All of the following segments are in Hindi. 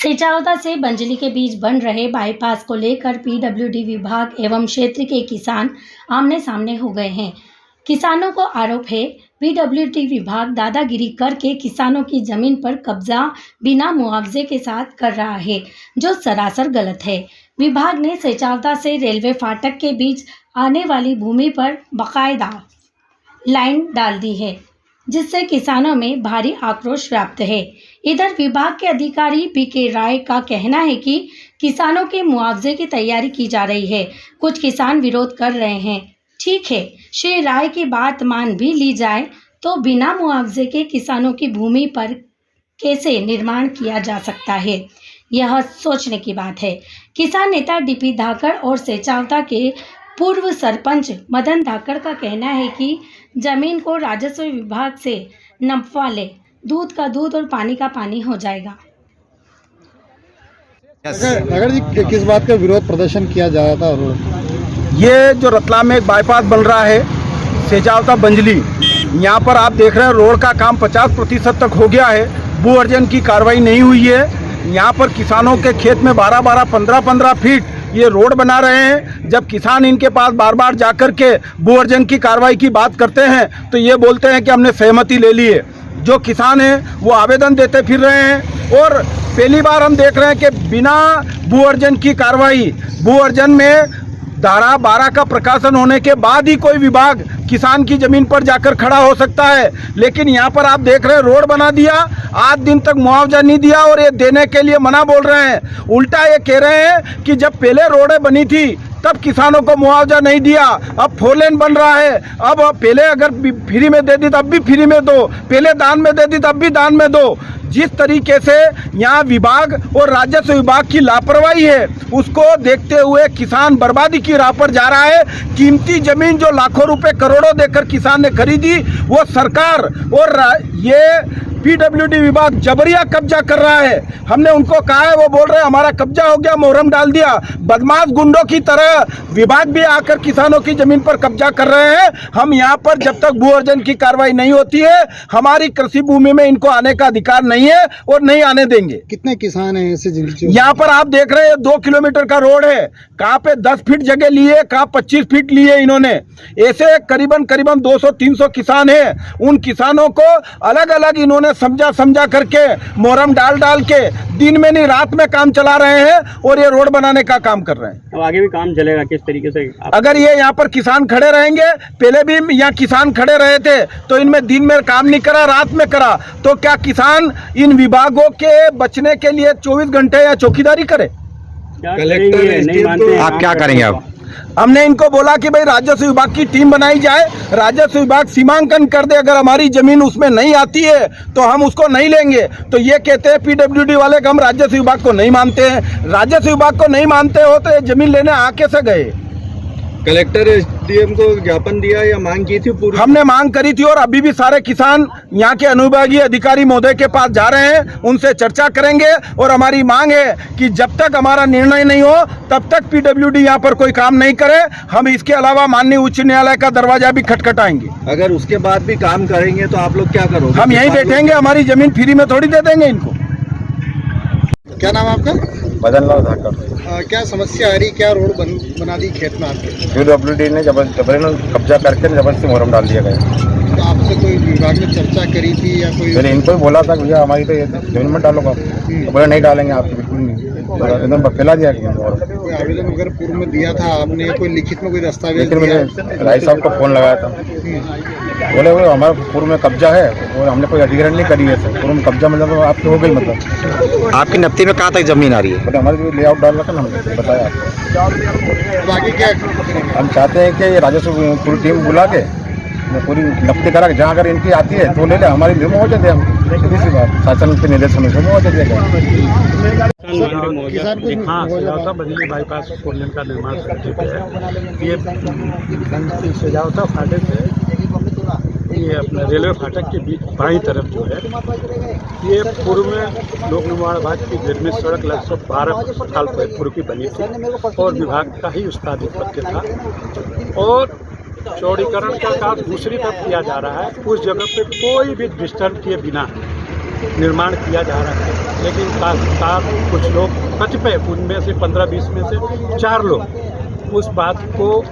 सेचावता से बंजली के बीच बन रहे बाईपास को लेकर पीडब्ल्यूडी विभाग एवं क्षेत्र के किसान आमने सामने हो गए हैं। किसानों को आरोप है पीडब्ल्यूडी विभाग दादागिरी करके किसानों की जमीन पर कब्जा बिना मुआवजे के साथ कर रहा है, जो सरासर गलत है। विभाग ने सेचावता से रेलवे फाटक के बीच आने वाली भूमि पर बाकायदा लाइन डाल दी है, जिससे किसानों में भारी आक्रोश व्याप्त है। इधर विभाग के अधिकारी पीके राय का कहना है कि किसानों के मुआवजे की तैयारी की जा रही है। कुछ किसान विरोध कर रहे हैं। ठीक है, श्री राय की बात मान भी ली जाए तो बिना मुआवजे के किसानों की भूमि पर कैसे निर्माण किया जा सकता है, यह सोचने की बात है। किसान नेता डीपी धाकड़ और सेचावता के पूर्व सरपंच मदन धाकड़ का कहना है कि जमीन को राजस्व विभाग से नपवा ले, दूध का दूध और पानी का पानी हो जाएगा। अगर जी किस बात का विरोध प्रदर्शन किया जा रहा था? ये जो रतलाम में एक बाईपास बन रहा है सेचावता बंजली, यहाँ पर आप देख रहे हैं रोड का काम 50% तक हो गया है। भू अर्जन की कार्रवाई नहीं हुई है। यहाँ पर किसानों के खेत में 12-12, 15-15 फीट ये रोड बना रहे हैं। जब किसान इनके पास बार बार जाकर के भू अर्जन की कार्रवाई की बात करते हैं तो ये बोलते हैं कि हमने सहमति ले ली है। जो किसान हैं वो आवेदन देते फिर रहे हैं और पहली बार हम देख रहे हैं कि बिना भू अर्जन की कार्रवाई, भू अर्जन में धारा 12 का प्रकाशन होने के बाद ही कोई विभाग किसान की जमीन पर जाकर खड़ा हो सकता है। लेकिन यहाँ पर आप देख रहे हैं रोड बना दिया, 8 दिन तक मुआवजा नहीं दिया और ये देने के लिए मना बोल रहे हैं। उल्टा ये कह रहे हैं कि जब पहले रोडें बनी थी तब किसानों को मुआवजा नहीं दिया, अब 4 लेन बन रहा है। अब पहले अगर फ्री में दे दी तब भी फ्री में दो, पहले दान में दे दी तब भी दान में दो। जिस तरीके से यहाँ विभाग और राजस्व विभाग की लापरवाही है, उसको देखते हुए किसान बर्बादी की राह पर जा रहा है। कीमती जमीन जो लाखों रुपए करोड़ों देकर किसान ने खरीदी, वो सरकार और ये पीडब्ल्यूडी विभाग जबरिया कब्जा कर रहा है। हमने उनको कहा है, वो बोल रहे हैं हमारा कब्जा हो गया, मोहरम डाल दिया। बदमाश गुंडों की तरह विभाग भी आकर किसानों की जमीन पर कब्जा कर रहे हैं। हम यहाँ पर जब तक भू अर्जन की कार्रवाई नहीं होती है, हमारी कृषि भूमि में इनको आने का अधिकार नहीं है और नहीं आने देंगे। कितने किसान हैं ऐसे जिनके यहाँ पर आप देख रहे हैं 2 किलोमीटर का रोड है, कहाँ पे 10 फीट जगह लिए, कहाँ 25 फीट लिए इन्होंने। ऐसे करीबन 200-300 किसान हैं। उन किसानों को अलग अलग इन्होंने समझा करके मोहरम डाल के दिन में नहीं रात में काम चला रहे हैं और ये रोड बनाने का काम कर रहे हैं। अब आगे भी काम चलेगा किस तरीके से? अगर ये यहाँ पर किसान खड़े रहेंगे, पहले भी यहाँ किसान खड़े रहे थे तो इनमें दिन में काम नहीं करा, रात में करा, तो क्या किसान इन विभागों के बचने के लिए 24 घंटे या चौकीदारी करे? कलेक्टर नहीं मानते, आप क्या करेंगे? अब हमने इनको बोला कि भाई राजस्व विभाग की टीम बनाई जाए, राजस्व विभाग सीमांकन कर दे, अगर हमारी जमीन उसमें नहीं आती है तो हम उसको नहीं लेंगे। तो ये कहते हैं पीडब्ल्यूडी वाले कि हम राजस्व विभाग को नहीं मानते हैं। राजस्व विभाग को नहीं मानते हो तो ये जमीन लेने आ कैसे गए? कलेक्टर एसडीएम को ज्ञापन दिया या मांग की थी पूरी? हमने मांग करी थी और अभी भी सारे किसान यहाँ के अनुविभागीय अधिकारी महोदय के पास जा रहे हैं, उनसे चर्चा करेंगे और हमारी मांग है कि जब तक हमारा निर्णय नहीं हो तब तक पीडब्ल्यूडी यहाँ पर कोई काम नहीं करे। हम इसके अलावा माननीय उच्च न्यायालय का दरवाजा भी खटखटाएंगे। अगर उसके बाद भी काम करेंगे तो आप लोग क्या करोगे? हम यहीं बैठेंगे, हमारी जमीन फ्री में थोड़ी दे देंगे इनको। क्या नाम है आपका? मदन लाल धाकड़। क्या समस्या आ रही, क्या रोड बना दी खेत में आपके? पीडब्ल्यूडी ने जबरदस्ती कब्जा करके जबरदस्ती मोहरम डाल दिया गया। तो आपसे कोई विभाग ने चर्चा करी थी या कोई? मैंने इनको ही बोला था भैया हमारी तो जमीन में डालोगा, तो बोले नहीं डालेंगे आपको, बिल्कुल नहीं, एकदम फैला दिया गया। कोई आवेदन अगर पूर्व में दिया था आपने, कोई लिखित में कोई दस्तावेज? लेकिन मैंने राय साहब को फोन लगाया था, बोले वो हमारा पूर्व में कब्जा है और हमने कोई अधिग्रहण नहीं करी है सर। पूर्व में कब्जा मतलब आपकी हो गई, मतलब आपकी नब्ती में कहाँ तक जमीन आ रही है? हमारे जो लेआउट डालना था ना, हमने बताया आपको। आगे क्या हम चाहते हैं कि ये राजस्व पूरी टीम बुला के पूरी नब्ती करा के जहाँ अगर इनकी आती है तो ले ले, हमारी भी मुआवजा दे। हम सीधी सी बात, शासन के निर्देश हमेशा मुआवजा देगा। हाँ, सेजावता बंजली बाईपास 4 लेन का निर्माण कर चुके हैं। ये सेजावता फाटक से ये अपना रेलवे फाटक के बीच बाईं तरफ जो है, ये पूर्व में लोक निर्माण विभाग की ग्रामीण सड़क लगभग 12 साल पूर्व की बनी थी और विभाग का ही उसका आधिपत्य था और चौड़ीकरण का काम दूसरी तरफ किया जा रहा है। उस जगह पे कोई भी डिस्टर्ब किए बिना निर्माण किया जा रहा है, लेकिन साथ कुछ लोग सच पे उनमें से 15-20 में से 4 लोग उस बात को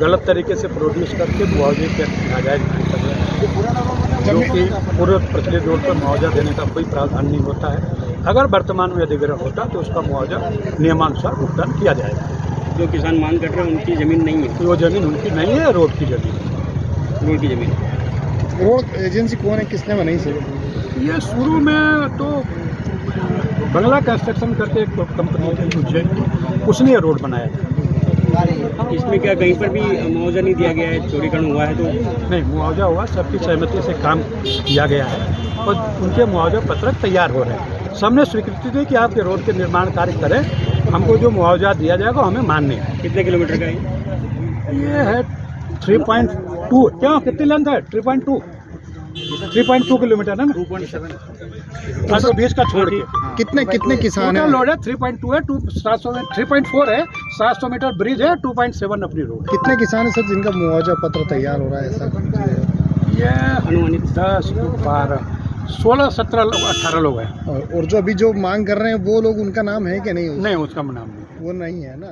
गलत तरीके से प्रोड्यूस करके मुआवजे के नाजायज मांग कर रहे हैं, जो कि पूर्व प्रचलित रोड पर मुआवजा देने का कोई प्रावधान नहीं होता है। अगर वर्तमान में अधिग्रहण होता तो उसका मुआवजा नियमानुसार भुगतान किया जाएगा। जो किसान मांग कर रहे हैं उनकी ज़मीन नहीं है, तो वो ज़मीन उनकी नहीं है, रोड की ज़मीन, रोड की ज़मीन। रोड एजेंसी कौन है, किसने बनाई सर? ये शुरू में तो बंगला कंस्ट्रक्शन करके एक कंपनी थी उज्जैन की, उसने ये रोड बनाया था। इसमें क्या कहीं पर भी मुआवजा नहीं दिया गया है? चौड़ीकरण हुआ है तो नहीं, मुआवजा हुआ, सबकी सहमति से काम किया गया है और उनके मुआवजा पत्रक तैयार हो रहे हैं। सबने स्वीकृति दी कि आप ये रोड के निर्माण कार्य करें, हमको जो मुआवजा दिया जाएगा हमें मान्य है। कितने किलोमीटर का है ये है 3.2, क्या कितनी लेंथ है? 3.2 किलोमीटर है ना, 2.7 का छोड़ के। कितने किसान टोटल रोड है 3.2 है, 3.4 है, 700 मीटर ब्रिज है, 2.7 अपनी रोड। कितने किसान है सर जिनका मुआवजा पत्र तैयार हो रहा है ऐसा? ये अनुमानित 10, 12, 16, 17, 18 लोग हैं। और जो अभी जो मांग कर रहे हैं वो लोग, उनका नाम है कि नहीं? नहीं, उसका नाम नहीं। वो नहीं है ना।